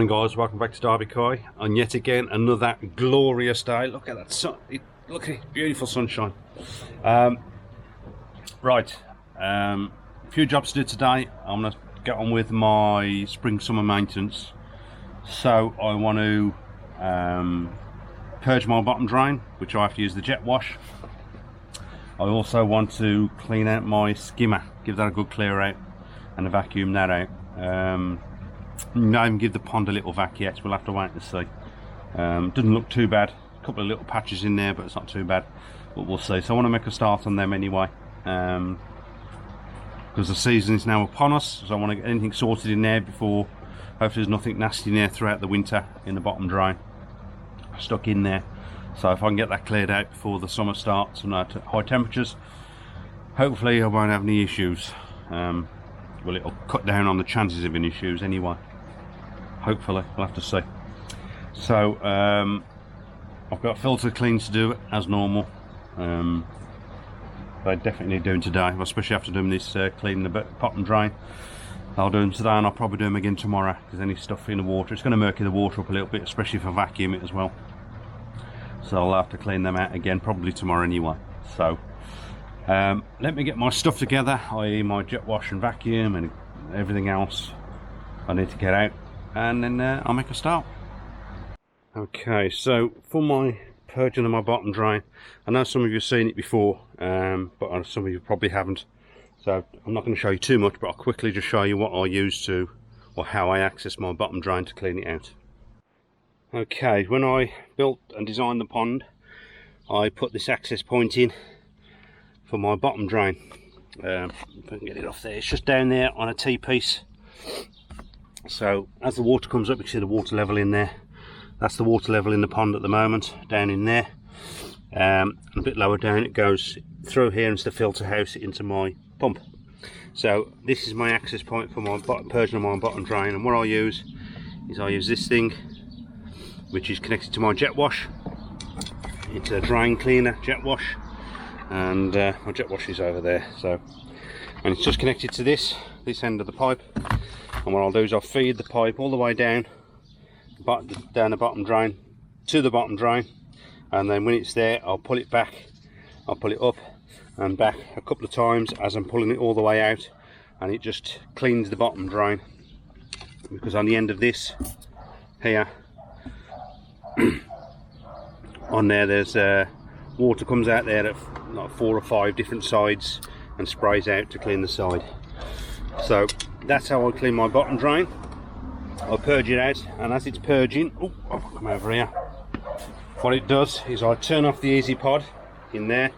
Morning guys, welcome back to Derby Koi, and yet again another glorious day. Look at that sun, look at it, beautiful sunshine. Right, a few jobs to do today. I'm going to get on with my spring summer maintenance. So I want to purge my bottom drain, which I have to use the jet wash. I also want to clean out my skimmer, give that a good clear out and vacuum that out. Not even give the pond a little vac yet, we'll have to wait and see. Doesn't look too bad, a couple of little patches in there, but it's not too bad, but we'll see. So I want to make a start on them anyway, because the season is now upon us, so I want to get anything sorted in there before, hopefully there's nothing nasty in there throughout the winter in the bottom drain stuck in there. So if I can get that cleared out before the summer starts and at high temperatures, hopefully I won't have any issues. Well, it'll cut down on the chances of any issues anyway. Hopefully, we'll have to see. So I've got filter cleans to do as normal. They definitely need doing today, especially after doing this cleaning the bottom drain. I'll do them today, and I'll probably do them again tomorrow, because any stuff in the water, it's going to murky the water up a little bit, especially if I vacuum it as well. So I'll have to clean them out again probably tomorrow anyway. So let me get my stuff together, i.e. my jet wash and vacuum and everything else I need to get out, and then I'll make a start. Okay, so for my purging of my bottom drain, I know some of you have seen it before, but some of you probably haven't. So I'm not going to show you too much, but I'll quickly just show you what I use to, or how I access my bottom drain to clean it out. Okay, when I built and designed the pond, I put this access point in for my bottom drain. If I can get it off there, it's just down there on a T-piece. So as the water comes up, you can see the water level in there. That's the water level in the pond at the moment, down in there. And a bit lower down it goes through here into the filter house into my pump. So this is my access point for my purging of my bottom drain, and what I use is I use this thing, which is connected to my jet wash. It's a drain cleaner jet wash, and my jet wash is over there. So, and it's just connected to this end of the pipe, and what I'll do is I'll feed the pipe all the way down the bottom drain to the bottom drain, and then when it's there I'll pull it back, I'll pull it up and back a couple of times as I'm pulling it all the way out, and it just cleans the bottom drain, because on the end of this here on there's water comes out there at like 4 or 5 different sides and sprays out to clean the side. So that's how I clean my bottom drain. I'll purge it out, and as it's purging, I'll come over here, what it does is I turn off the easy pod in there,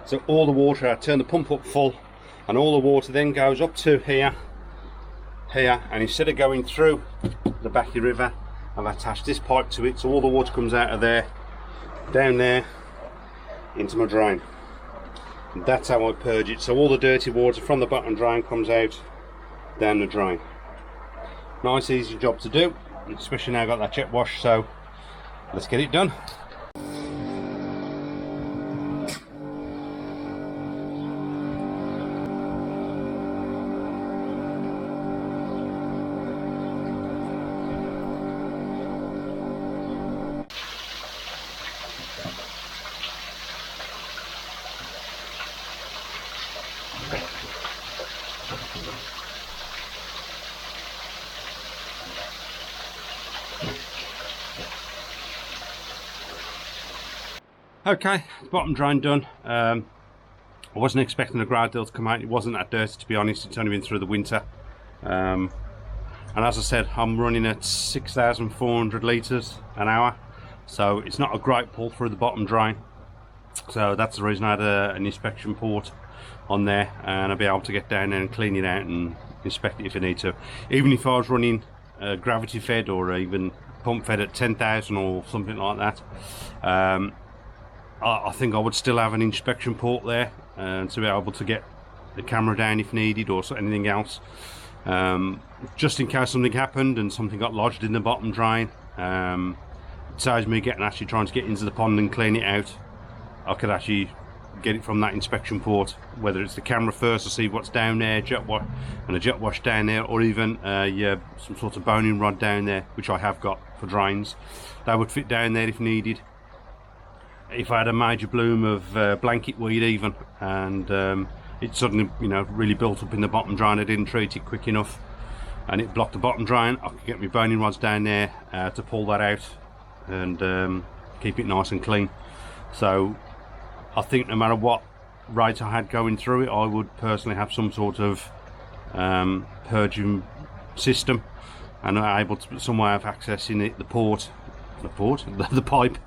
so all the water, I turn the pump up full, and all the water then goes up to here, and instead of going through the back of the river, I've attached this pipe to it, so all the water comes out of there, down there, into my drain. And that's how I purge it, so all the dirty water from the bottom drain comes out, down the drain. Nice easy job to do, especially now I've got that jet wash, so let's get it done. Okay, bottom drain done. I wasn't expecting the grade deal to come out. It wasn't that dirty, to be honest. It's only been through the winter. And as I said, I'm running at 6,400 litres an hour. So it's not a great pull through the bottom drain. So that's the reason I had an inspection port on there. And I'll be able to get down there and clean it out and inspect it if I need to. Even if I was running gravity fed or even pump fed at 10,000 or something like that. I think I would still have an inspection port there to be able to get the camera down if needed, or anything else, just in case something happened and something got lodged in the bottom drain. It saves me actually trying to get into the pond and clean it out. I could actually get it from that inspection port, whether it's the camera first to see what's down there, and a jet wash down there, or even some sort of boning rod down there, which I have got for drains. That would fit down there if needed. If I had a major bloom of blanket weed even, and it suddenly, you know, really built up in the bottom drain, I didn't treat it quick enough and it blocked the bottom drain, I could get my boning rods down there to pull that out and keep it nice and clean. So I think no matter what rate I had going through it, I would personally have some sort of purging system, and able to some way of accessing it, the pipe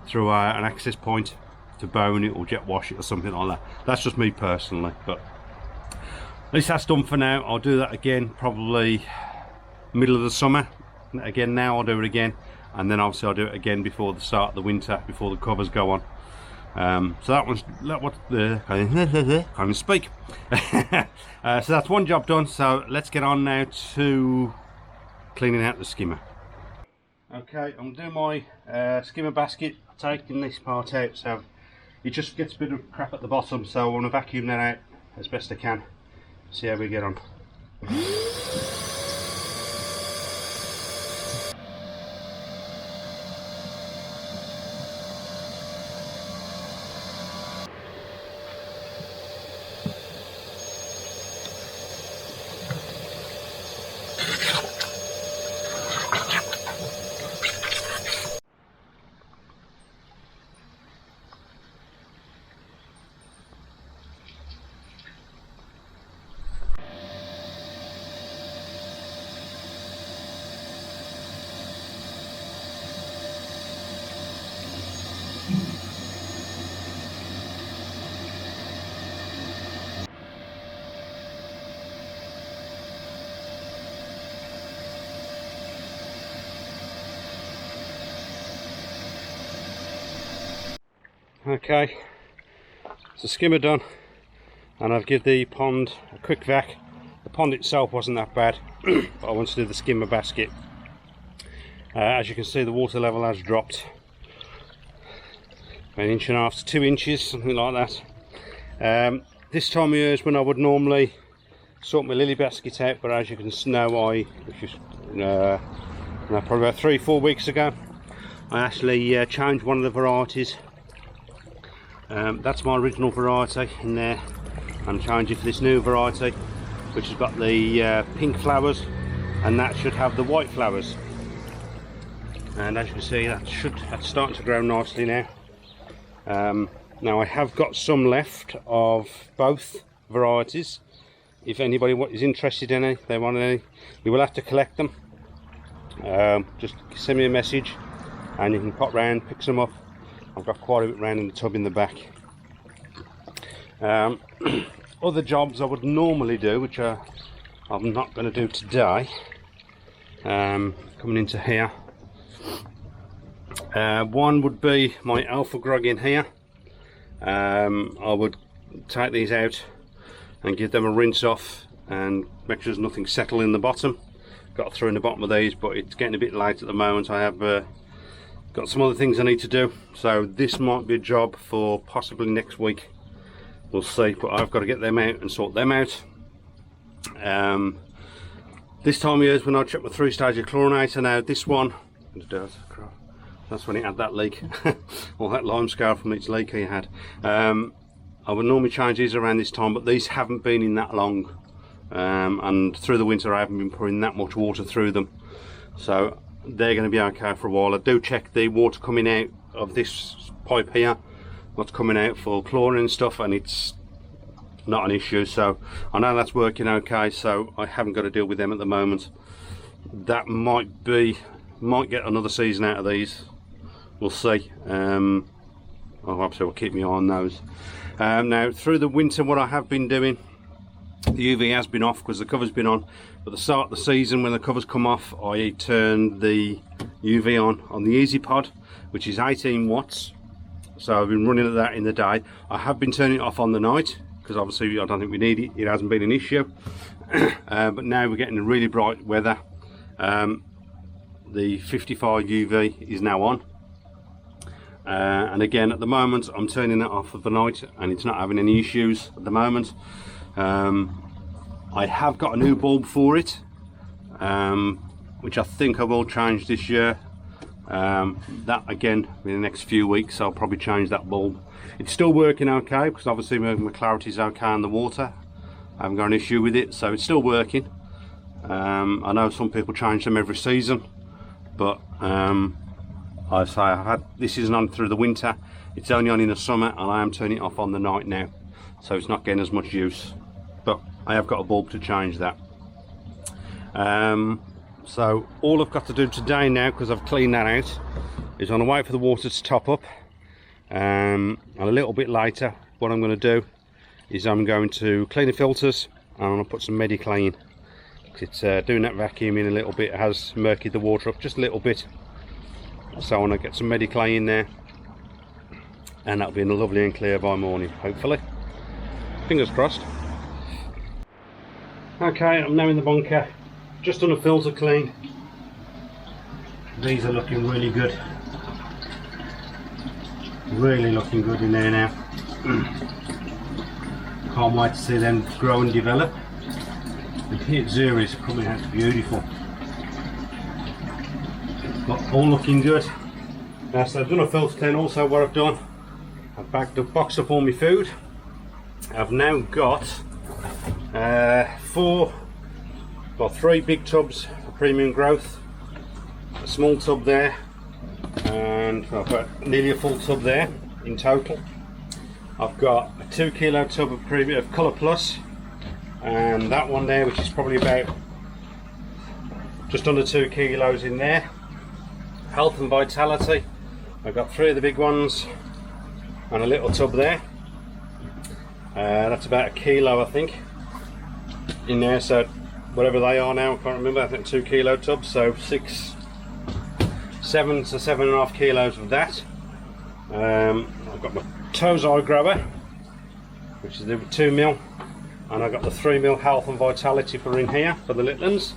through an access point to bone it or jet wash it or something like that. That's just me personally, but at least that's done for now. I'll do that again probably middle of the summer. Again, now I'll do it again, and then obviously I'll do it again before the start of the winter, before the covers go on. So that was what the can't even speak. So that's one job done. So let's get on now to cleaning out the skimmer. Okay, I'm doing my skimmer basket, taking this part out, so it just gets a bit of crap at the bottom, so I want to vacuum that out as best I can. See how we get on. Okay, so skimmer done, and I've given the pond a quick vac. The pond itself wasn't that bad, but I want to do the skimmer basket. As you can see, the water level has dropped an 1.5 inches to 2 inches, something like that. This time of year is when I would normally sort my lily basket out, but as you can know, probably about 3-4 weeks ago, I actually changed one of the varieties. That's my original variety in there. I'm changing for this new variety, which has got the pink flowers, and that should have the white flowers. And as you can see, that's starting to grow nicely now. Now I have got some left of both varieties. If anybody is interested in any, they want any, you will have to collect them. Just send me a message and you can pop round, pick some up. I've got quite a bit round in the tub in the back. Other jobs I would normally do, which I'm not going to do today, coming into here. One would be my alpha grog in here. I would take these out and give them a rinse off and make sure there's nothing settled in the bottom. Got through in the bottom of these, but it's getting a bit late at the moment. I have got some other things I need to do, so this might be a job for possibly next week. We'll see, but I've got to get them out and sort them out. This time of year is when I check my 3-stage chlorinator. Now this one, that's when it had that leak, or that lime scale from its leak he had. I would normally change these around this time, but these haven't been in that long, and through the winter I haven't been putting that much water through them, so they're going to be okay for a while. I do check the water coming out of this pipe here, what's coming out for chlorine and stuff, and it's not an issue, so I know that's working okay, so I haven't got to deal with them at the moment. That might get another season out of these, we'll see. Obviously I'll keep my eye on those. Now through the winter, what I have been doing, the UV has been off because the cover's been on, but the start of the season when the covers come off, I turned the UV on the Easy Pod, which is 18 watts. So I've been running at that in the day. I have been turning it off on the night because obviously I don't think we need it. It hasn't been an issue. But now we're getting really bright weather. The 55 UV is now on. And again, at the moment I'm turning it off for the night and it's not having any issues at the moment. I have got a new bulb for it, which I think I will change this year. That again in the next few weeks I'll probably change that bulb. It's still working okay because obviously my clarity is okay in the water. I haven't got an issue with it, so it's still working. I know some people change them every season, but I say I've had this isn't on through the winter, it's only on in the summer, and I am turning it off on the night now, so it's not getting as much use, but I have got a bulb to change that. So all I've got to do today now, because I've cleaned that out, is I'm going to wait for the water to top up, and a little bit later what I'm going to do is I'm going to clean the filters and I'm going to put some Mediclay in. It's doing that vacuuming a little bit, it has murkied the water up just a little bit, so I want to get some Mediclay in there, and that'll be lovely and clear by morning, hopefully. Fingers crossed. Okay, I'm now in the bunker, just done a filter clean. These are looking really good, really looking good in there now. Can't wait to see them grow and develop. The pit zero is coming out beautiful, but all looking good. Now, so I've done a filter clean. Also what I've done, I've bagged a box of all my food. I've now got three big tubs for premium growth, a small tub there, and I've got nearly a full tub there in total. I've got a 2 kilo tub of premium of Colour Plus, and that one there, which is probably about just under 2 kilos in there. Health and Vitality, I've got 3 of the big ones and a little tub there. That's about 1 kilo I think in there, so whatever they are now, I can't remember, I think 2 kilo tubs, so 7 to 7.5 kilos of that. I've got my Tozai grower, which is the 2 mil, and I've got the 3 mil Health and Vitality for in here for the little ones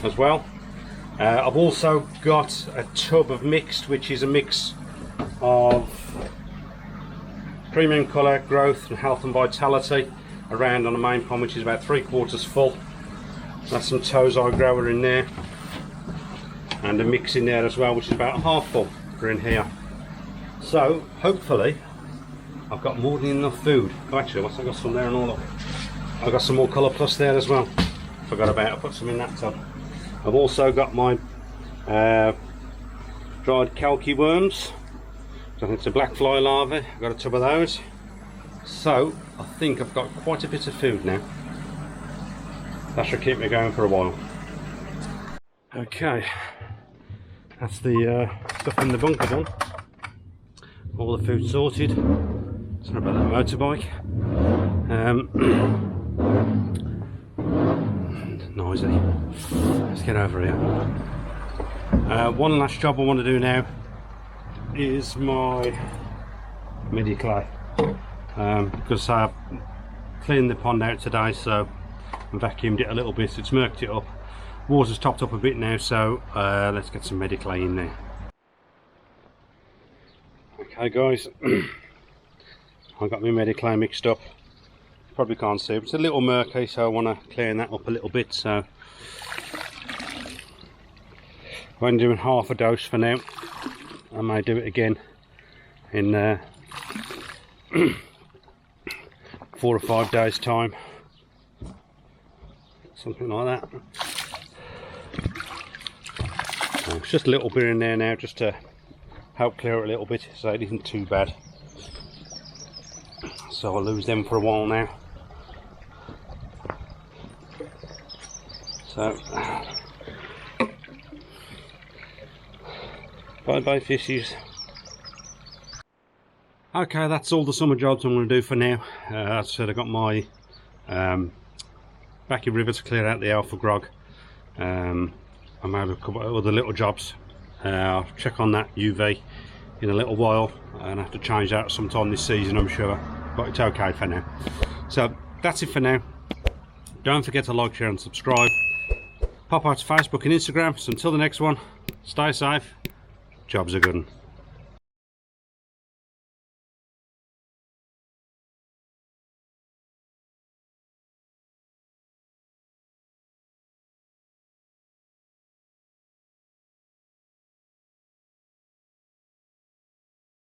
as well. I've also got a tub of mixed, which is a mix of premium colour, growth and Health and Vitality around on the main pond, which is about 3/4 full. That's some Tozai grower in there, and a mix in there as well, which is about half full for in here. So hopefully I've got more than enough food. Oh, actually, I've got some there and all. Look, I've got some more Colour Plus there as well. Forgot about it. I put some in that tub. I've also got my dried Kalki worms. I think it's a black fly larvae. I've got a tub of those. So I think I've got quite a bit of food now. That should keep me going for a while. Okay, that's the stuff in the bunker done. All the food sorted. Sorry about that motorbike. Noisy. Let's get over here. One last job I want to do now is my Mediclay, because I've cleaned the pond out today, so I vacuumed it a little bit. It's murked it up. Water's topped up a bit now, so let's get some Mediclay in there. Okay guys, I've got my Mediclay mixed up. Probably can't see, but it's a little murky, so I want to clean that up a little bit. So I'm doing half a dose for now. I may do it again in 4 or 5 days time, something like that. So it's just a little bit in there now, just to help clear it a little bit, so it isn't too bad. So I'll lose them for a while now. So bye bye fishies. Okay, that's all the summer jobs I'm going to do for now. As I said, I got my Backy River to clear out the alpha grog. I may have a couple of other little jobs. I'll check on that UV in a little while, and I have to change that sometime this season, I'm sure, but it's okay for now. So that's it for now. Don't forget to like, share and subscribe. Pop out to Facebook and Instagram. So until the next one, stay safe. Jobs are good.